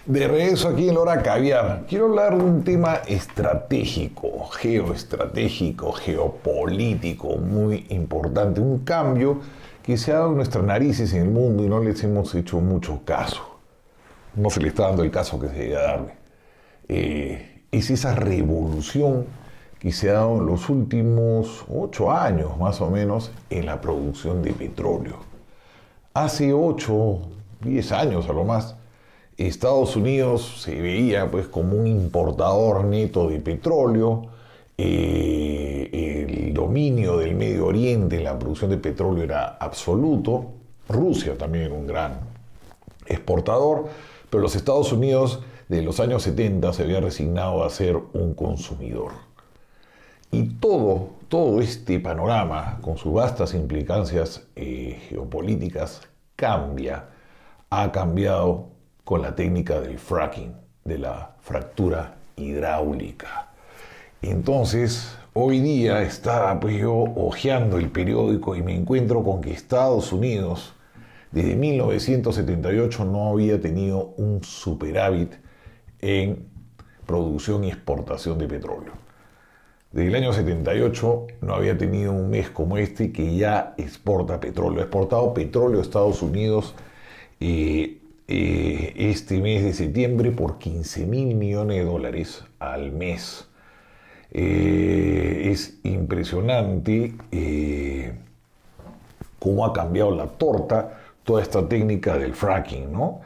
De regreso aquí en la hora caviar, quiero hablar de un tema estratégico, geoestratégico, geopolítico, muy importante, un cambio que se ha dado en nuestras narices en el mundo y no les hemos hecho mucho caso. No se le está dando el caso que se debe darle. Es esa revolución que se ha dado en los últimos 8 años, más o menos, en la producción de petróleo. Hace 8, 10 años a lo más, Estados Unidos se veía pues como un importador neto de petróleo, el dominio del Medio Oriente en la producción de petróleo era absoluto, Rusia también era un gran exportador, pero los Estados Unidos de los años 70 se había resignado a ser un consumidor. Y todo este panorama, con sus vastas implicancias geopolíticas, ha cambiado con la técnica del fracking, de la fractura hidráulica. Entonces, hoy día estaba pues yo hojeando el periódico y me encuentro con que Estados Unidos, desde 1978, no había tenido un superávit en producción y exportación de petróleo. Desde el año 78 no había tenido un mes como este que ya exporta petróleo. Ha exportado petróleo a Estados Unidos este mes de septiembre por $15.000 millones al mes. Es impresionante cómo ha cambiado la torta toda esta técnica del fracking, ¿no?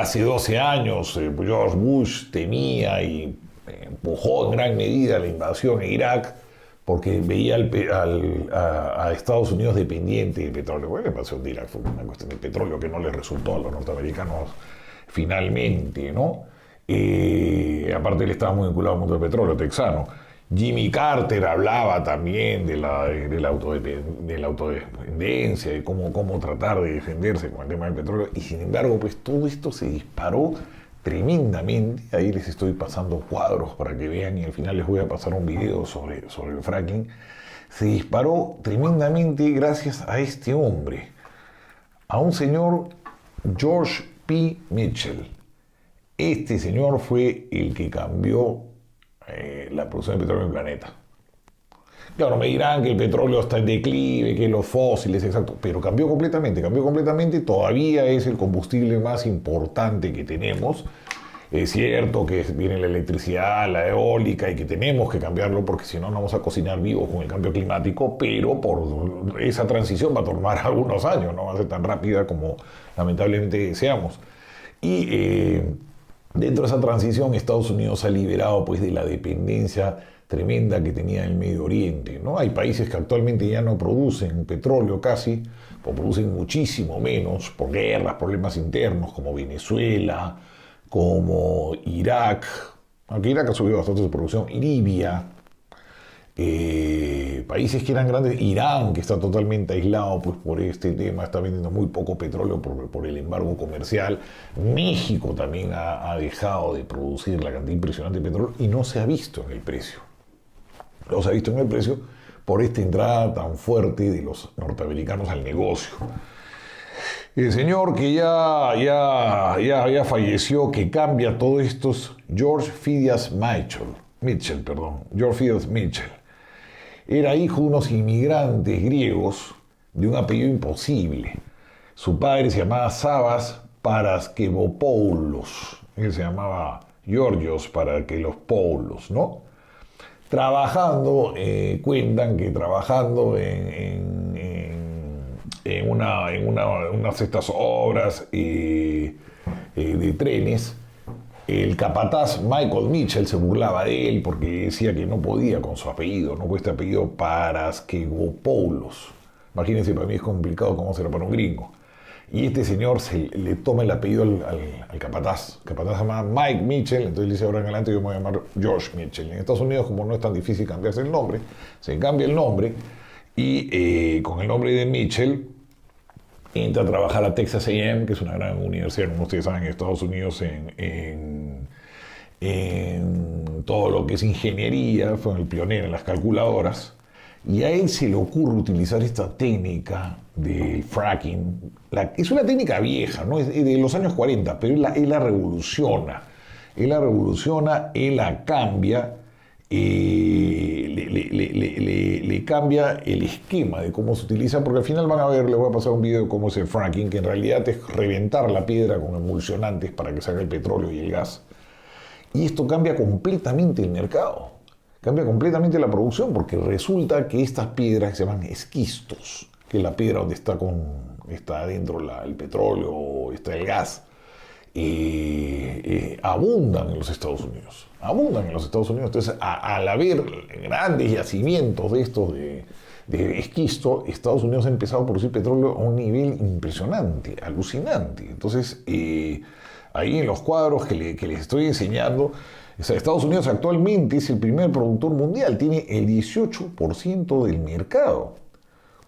Hace 12 años George Bush temía y empujó en gran medida la invasión en Irak porque veía a Estados Unidos dependiente del petróleo. Bueno, la invasión de Irak fue una cuestión de petróleo que no les resultó a los norteamericanos finalmente, ¿no? Aparte él estaba muy vinculado al mundo del petróleo texano. Jimmy Carter hablaba también de la autodependencia, de cómo tratar de defenderse con el tema del petróleo, y sin embargo, pues todo esto se disparó tremendamente. Ahí les estoy pasando cuadros para que vean y al final les voy a pasar un video sobre el fracking. Se disparó tremendamente gracias a este hombre, a un señor George P. Mitchell. Este señor fue el que cambió la producción de petróleo en el planeta. Claro, me dirán que el petróleo está en declive, que los fósiles, exacto, pero cambió completamente, todavía es el combustible más importante que tenemos. Es cierto que viene la electricidad, la eólica, y que tenemos que cambiarlo porque si no, no vamos a cocinar vivos con el cambio climático, pero por esa transición va a tomar algunos años, no va a ser tan rápida como lamentablemente deseamos. Y dentro de esa transición, Estados Unidos ha liberado pues de la dependencia tremenda que tenía el Medio Oriente, ¿no? Hay países que actualmente ya no producen petróleo casi, o producen muchísimo menos por guerras, problemas internos, como Venezuela, como Irak, aunque Irak ha subido bastante su producción, Libia, países que eran grandes, Irán, que está totalmente aislado pues, por este tema, está vendiendo muy poco petróleo por el embargo comercial. México también ha dejado de producir la cantidad impresionante de petróleo y no se ha visto en el precio. No se ha visto en el precio por esta entrada tan fuerte de los norteamericanos al negocio. El señor que ya falleció, que cambia todo esto, es George Phidias Mitchell. George Phidias Mitchell. Era hijo de unos inmigrantes griegos de un apellido imposible. Su padre se llamaba Savas Paraskevopoulos. Él se llamaba Georgios Paraskevopoulos, ¿no? Cuentan que trabajando en unas estas obras de trenes, el capataz Michael Mitchell se burlaba de él porque decía que no podía con su apellido, no con este apellido Paraskevopoulos. Imagínense, para mí es complicado cómo será para un gringo. Y este señor le toma el apellido al capataz. El capataz se llama Mike Mitchell, entonces le dice ahora en adelante yo me voy a llamar George Mitchell. En Estados Unidos, como no es tan difícil cambiarse el nombre, se cambia el nombre y con el nombre de Mitchell entra a trabajar a Texas A&M, que es una gran universidad, como ustedes saben, en Estados Unidos en todo lo que es ingeniería, fue el pionero en las calculadoras. Y a él se le ocurre utilizar esta técnica del fracking. Es una técnica vieja, ¿no? Es de los años 40, pero él la revoluciona. Él la revoluciona, él la cambia, le cambia el esquema de cómo se utiliza, porque al final van a ver, les voy a pasar un video de cómo es el fracking, que en realidad es reventar la piedra con emulsionantes para que salga el petróleo y el gas. Y esto cambia completamente el mercado. Cambia completamente la producción, porque resulta que estas piedras que se llaman esquistos, que es la piedra donde está adentro el petróleo, está el gas, abundan en los Estados Unidos. Abundan en los Estados Unidos. Entonces, al haber grandes yacimientos de estos de esquisto, Estados Unidos ha empezado a producir petróleo a un nivel impresionante, alucinante. Entonces, ahí en los cuadros que les estoy enseñando, o sea, Estados Unidos actualmente es el primer productor mundial, tiene el 18% del mercado,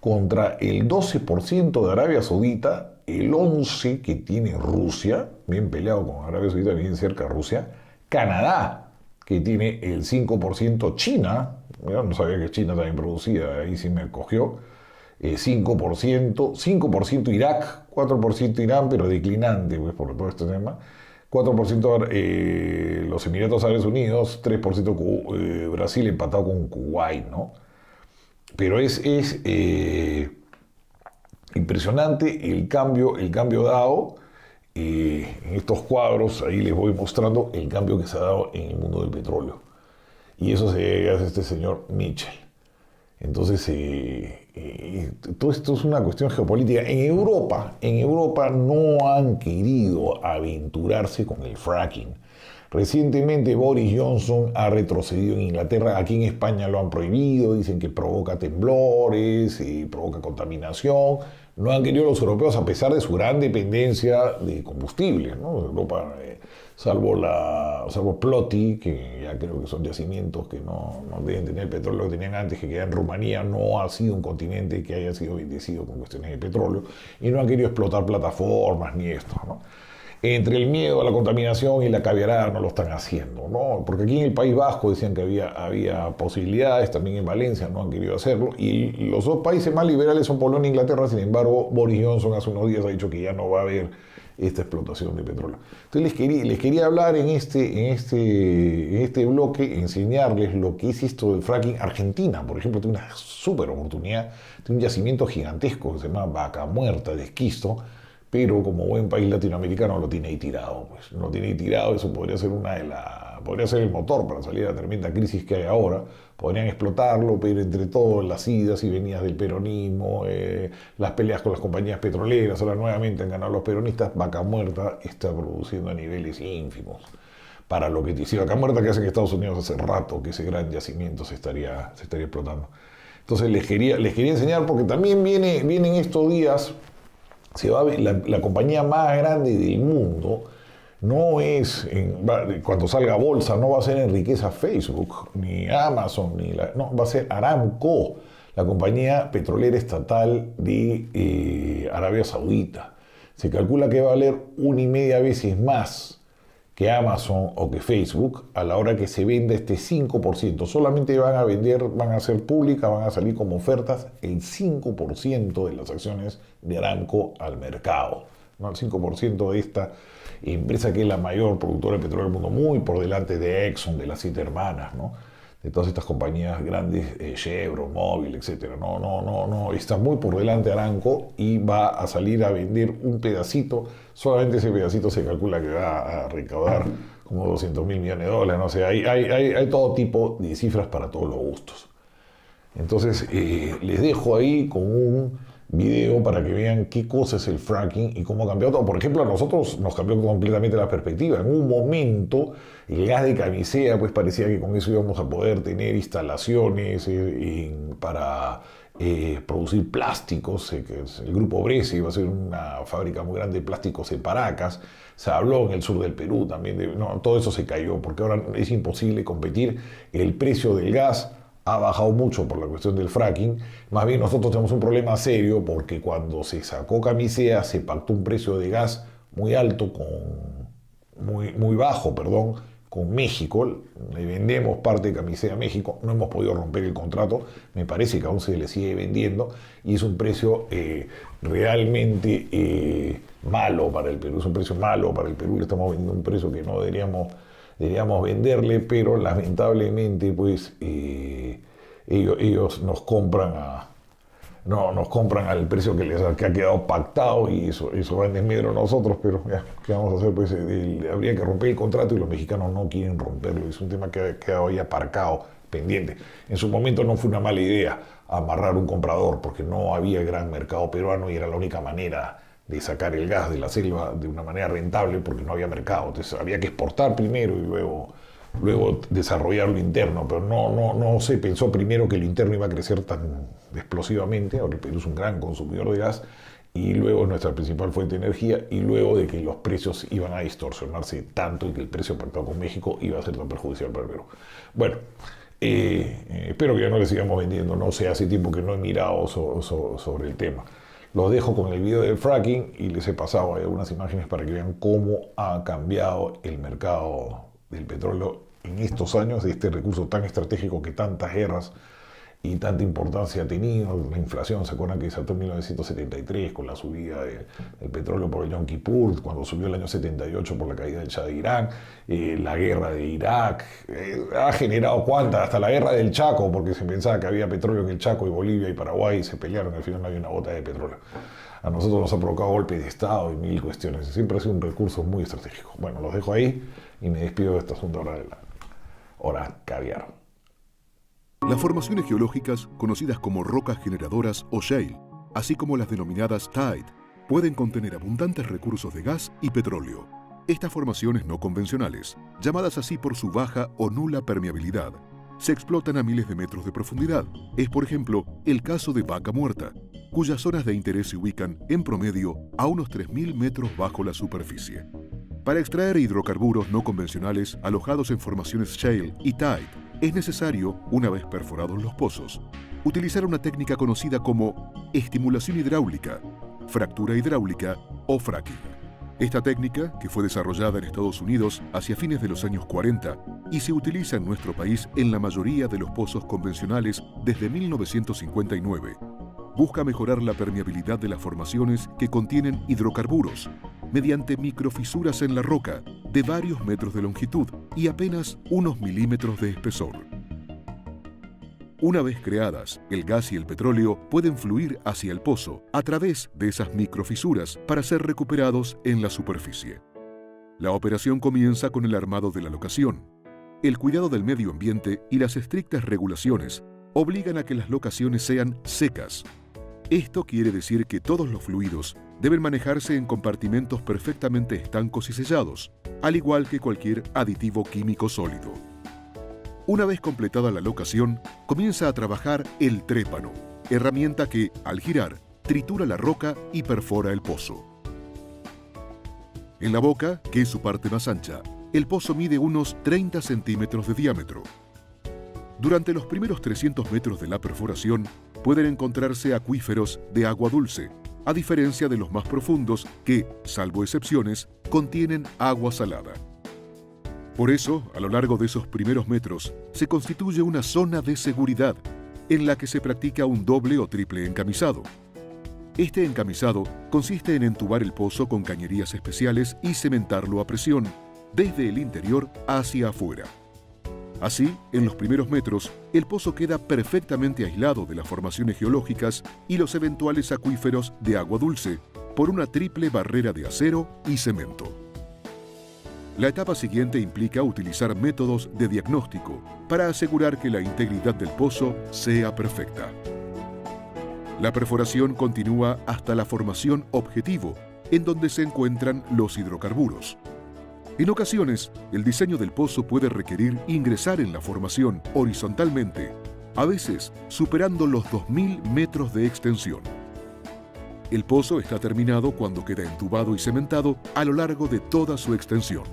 contra el 12% de Arabia Saudita, el 11% que tiene Rusia, bien peleado con Arabia Saudita, bien cerca de Rusia, Canadá, que tiene el 5%, China, no sabía que China también producía, ahí sí me cogió, 5% Irak, 4% Irán, pero declinante, pues, por todo este tema, 4% los Emiratos Árabes Unidos, 3% Brasil empatado con Kuwait, ¿no? Pero es impresionante el cambio dado. En estos cuadros, ahí les voy mostrando el cambio que se ha dado en el mundo del petróleo. Y eso se hace este señor Mitchell. Entonces, todo esto es una cuestión geopolítica. En Europa no han querido aventurarse con el fracking. Recientemente Boris Johnson ha retrocedido en Inglaterra. Aquí en España lo han prohibido, dicen que provoca temblores, provoca contaminación. No han querido los europeos, a pesar de su gran dependencia de combustibles, ¿no? Europa, salvo Ploti, que ya creo que son yacimientos que no deben tener el petróleo que tenían antes, que queda en Rumanía, no ha sido un continente que haya sido bendecido con cuestiones de petróleo, y no han querido explotar plataformas ni esto, ¿no? Entre el miedo a la contaminación y la caviarada no lo están haciendo, ¿no? Porque aquí en el País Vasco decían que había posibilidades, también en Valencia no han querido hacerlo, y los dos países más liberales son Polonia e Inglaterra. Sin embargo, Boris Johnson hace unos días ha dicho que ya no va a haber esta explotación de petróleo. Entonces les quería hablar en este bloque, enseñarles lo que es esto del fracking. Argentina, por ejemplo, tiene una súper oportunidad, tiene un yacimiento gigantesco que se llama Vaca Muerta de esquisto, pero como buen país latinoamericano lo tiene ahí tirado, pues. Lo tiene ahí tirado. Eso podría ser podría ser el motor para salir de la tremenda crisis que hay ahora. Podrían explotarlo, pero entre todo, las idas y venidas del peronismo, las peleas con las compañías petroleras, ahora nuevamente han ganado los peronistas. Vaca Muerta está produciendo a niveles ínfimos para lo que dice Vaca Muerta, que hace que Estados Unidos hace rato que ese gran yacimiento se estaría explotando. Entonces les quería enseñar, porque también vienen estos días. Se va a ver la compañía más grande del mundo. No es, cuando salga a bolsa, no va a ser en riqueza Facebook, ni Amazon, no, va a ser Aramco, la compañía petrolera estatal de Arabia Saudita. Se calcula que va a valer 1,5 veces más que Amazon o que Facebook a la hora que se venda este 5%. Solamente van a ser públicas, van a salir como ofertas el 5% de las acciones de Aramco al mercado, ¿no? El 5% de esta empresa que es la mayor productora de petróleo del mundo, muy por delante de Exxon, de las 7 hermanas, ¿no? De todas estas compañías grandes, Chevron, Mobil, etcétera. No, está muy por delante Aramco y va a salir a vender un pedacito. Solamente ese pedacito se calcula que va a recaudar como $200 mil millones, no sé, hay todo tipo de cifras para todos los gustos. Entonces, les dejo ahí con un video para que vean qué cosa es el fracking y cómo ha cambiado todo. Por ejemplo, a nosotros nos cambió completamente la perspectiva. En un momento, el gas de camisea, pues parecía que con eso íbamos a poder tener instalaciones para producir plásticos. El grupo Brese iba a ser una fábrica muy grande de plásticos en Paracas. Se habló en el sur del Perú también. Todo eso se cayó porque ahora es imposible competir. El precio del gas ha bajado mucho por la cuestión del fracking. Más bien nosotros tenemos un problema serio porque cuando se sacó camisea se pactó un precio de gas muy alto muy bajo, con México, le vendemos parte de Camisea a México, no hemos podido romper el contrato, me parece que aún se le sigue vendiendo y es un precio realmente malo para el Perú, es un precio malo para el Perú, le estamos vendiendo un precio que no deberíamos venderle, pero lamentablemente pues ellos nos compran nos compran al precio que ha quedado pactado y eso va en desmedro a nosotros, pero ya, ¿qué vamos a hacer? Pues habría que romper el contrato y los mexicanos no quieren romperlo, es un tema que ha quedado ahí aparcado, pendiente. En su momento no fue una mala idea amarrar un comprador porque no había gran mercado peruano y era la única manera de sacar el gas de la selva de una manera rentable porque no había mercado, entonces había que exportar primero y luego desarrollar lo interno, pero no se pensó primero que lo interno iba a crecer tan explosivamente. Ahora el Perú es un gran consumidor de gas y luego nuestra principal fuente de energía y luego de que los precios iban a distorsionarse tanto y que el precio pactado con México iba a ser tan perjudicial para el Perú. Bueno, espero que ya no le sigamos vendiendo, no sé, hace tiempo que no he mirado sobre el tema. Los dejo con el video del fracking y les he pasado algunas imágenes para que vean cómo ha cambiado el mercado del petróleo en estos años, de este recurso tan estratégico que tantas guerras y tanta importancia ha tenido. La inflación, ¿se acuerdan que saltó en 1973 con la subida del petróleo por el Yom Kippur, cuando subió el año 78 por la caída del Shah de Irán, la guerra de Irak, ha generado cuántas, hasta la guerra del Chaco, porque se pensaba que había petróleo en el Chaco y Bolivia y Paraguay y se pelearon, al final no había una gota de petróleo. A nosotros nos ha provocado golpes de Estado y mil cuestiones, siempre ha sido un recurso muy estratégico. Bueno, los dejo ahí y me despido de esta segunda hora de la hora caviar. Las formaciones geológicas, conocidas como rocas generadoras o shale, así como las denominadas tide, pueden contener abundantes recursos de gas y petróleo. Estas formaciones no convencionales, llamadas así por su baja o nula permeabilidad, se explotan a miles de metros de profundidad. Es, por ejemplo, el caso de Vaca Muerta, cuyas zonas de interés se ubican, en promedio, a unos 3.000 metros bajo la superficie. Para extraer hidrocarburos no convencionales alojados en formaciones shale y tide, es necesario, una vez perforados los pozos, utilizar una técnica conocida como estimulación hidráulica, fractura hidráulica o fracking. Esta técnica, que fue desarrollada en Estados Unidos hacia fines de los años 40 y se utiliza en nuestro país en la mayoría de los pozos convencionales desde 1959, busca mejorar la permeabilidad de las formaciones que contienen hidrocarburos mediante microfisuras en la roca de varios metros de longitud y apenas unos milímetros de espesor. Una vez creadas, el gas y el petróleo pueden fluir hacia el pozo a través de esas microfisuras para ser recuperados en la superficie. La operación comienza con el armado de la locación. El cuidado del medio ambiente y las estrictas regulaciones obligan a que las locaciones sean secas. Esto quiere decir que todos los fluidos deben manejarse en compartimentos perfectamente estancos y sellados, al igual que cualquier aditivo químico sólido. Una vez completada la locación, comienza a trabajar el trépano, herramienta que, al girar, tritura la roca y perfora el pozo. En la boca, que es su parte más ancha, el pozo mide unos 30 centímetros de diámetro. Durante los primeros 300 metros de la perforación, pueden encontrarse acuíferos de agua dulce, a diferencia de los más profundos que, salvo excepciones, contienen agua salada. Por eso, a lo largo de esos primeros metros, se constituye una zona de seguridad, en la que se practica un doble o triple encamisado. Este encamisado consiste en entubar el pozo con cañerías especiales y cementarlo a presión, desde el interior hacia afuera. Así, en los primeros metros, el pozo queda perfectamente aislado de las formaciones geológicas y los eventuales acuíferos de agua dulce por una triple barrera de acero y cemento. La etapa siguiente implica utilizar métodos de diagnóstico para asegurar que la integridad del pozo sea perfecta. La perforación continúa hasta la formación objetivo, en donde se encuentran los hidrocarburos. En ocasiones, el diseño del pozo puede requerir ingresar en la formación horizontalmente, a veces superando los 2.000 metros de extensión. El pozo está terminado cuando queda entubado y cementado a lo largo de toda su extensión.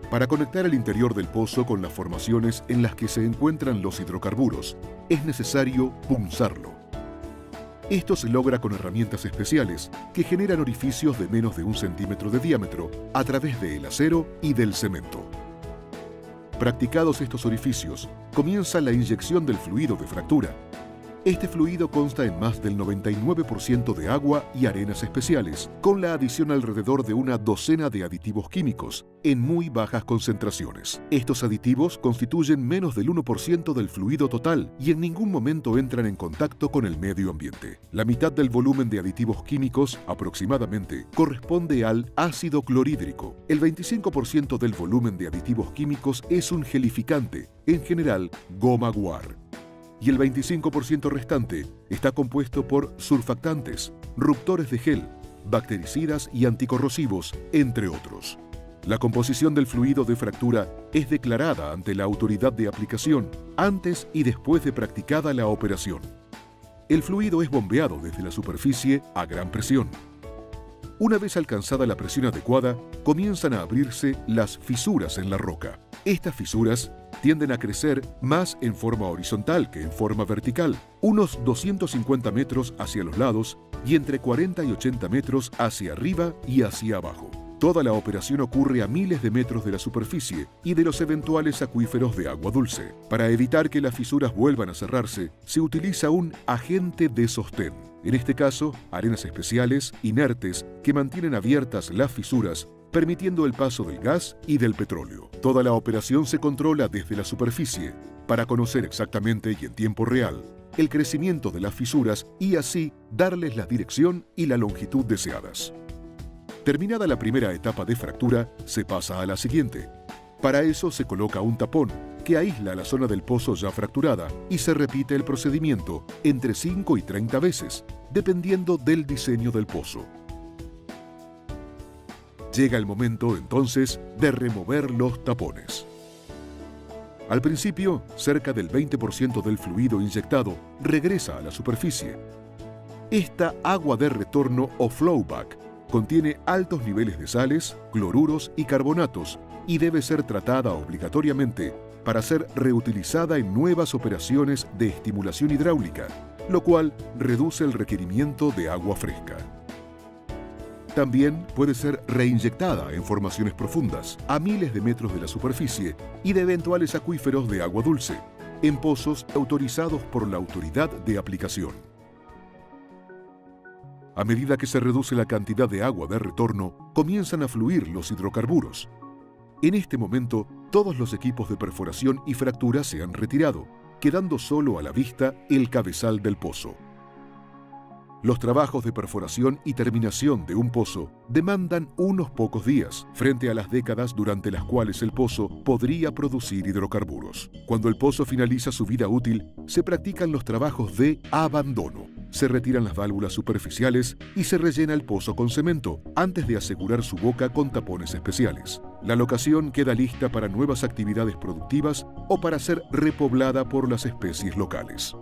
Para conectar el interior del pozo con las formaciones en las que se encuentran los hidrocarburos, es necesario punzarlo. Esto se logra con herramientas especiales que generan orificios de menos de 1 centímetro de diámetro a través del acero y del cemento. Practicados estos orificios, comienza la inyección del fluido de fractura. Este fluido consta en más del 99% de agua y arenas especiales, con la adición alrededor de una docena de aditivos químicos, en muy bajas concentraciones. Estos aditivos constituyen menos del 1% del fluido total y en ningún momento entran en contacto con el medio ambiente. La mitad del volumen de aditivos químicos, aproximadamente, corresponde al ácido clorhídrico. El 25% del volumen de aditivos químicos es un gelificante, en general goma guar. Y el 25% restante está compuesto por surfactantes, ruptores de gel, bactericidas y anticorrosivos, entre otros. La composición del fluido de fractura es declarada ante la autoridad de aplicación antes y después de practicada la operación. El fluido es bombeado desde la superficie a gran presión. Una vez alcanzada la presión adecuada, comienzan a abrirse las fisuras en la roca. Estas fisuras tienden a crecer más en forma horizontal que en forma vertical, unos 250 metros hacia los lados y entre 40 y 80 metros hacia arriba y hacia abajo. Toda la operación ocurre a miles de metros de la superficie y de los eventuales acuíferos de agua dulce. Para evitar que las fisuras vuelvan a cerrarse, se utiliza un agente de sostén. En este caso, arenas especiales, inertes, que mantienen abiertas las fisuras, permitiendo el paso del gas y del petróleo. Toda la operación se controla desde la superficie para conocer exactamente y en tiempo real el crecimiento de las fisuras y así darles la dirección y la longitud deseadas. Terminada la primera etapa de fractura, se pasa a la siguiente. Para eso se coloca un tapón que aísla la zona del pozo ya fracturada y se repite el procedimiento entre 5 y 30 veces, dependiendo del diseño del pozo. Llega el momento, entonces, de remover los tapones. Al principio, cerca del 20% del fluido inyectado regresa a la superficie. Esta agua de retorno o flowback contiene altos niveles de sales, cloruros y carbonatos y debe ser tratada obligatoriamente para ser reutilizada en nuevas operaciones de estimulación hidráulica, lo cual reduce el requerimiento de agua fresca. También puede ser reinyectada en formaciones profundas, a miles de metros de la superficie y de eventuales acuíferos de agua dulce, en pozos autorizados por la autoridad de aplicación. A medida que se reduce la cantidad de agua de retorno, comienzan a fluir los hidrocarburos. En este momento, todos los equipos de perforación y fractura se han retirado, quedando solo a la vista el cabezal del pozo. Los trabajos de perforación y terminación de un pozo demandan unos pocos días, frente a las décadas durante las cuales el pozo podría producir hidrocarburos. Cuando el pozo finaliza su vida útil, se practican los trabajos de abandono. Se retiran las válvulas superficiales y se rellena el pozo con cemento, antes de asegurar su boca con tapones especiales. La locación queda lista para nuevas actividades productivas o para ser repoblada por las especies locales.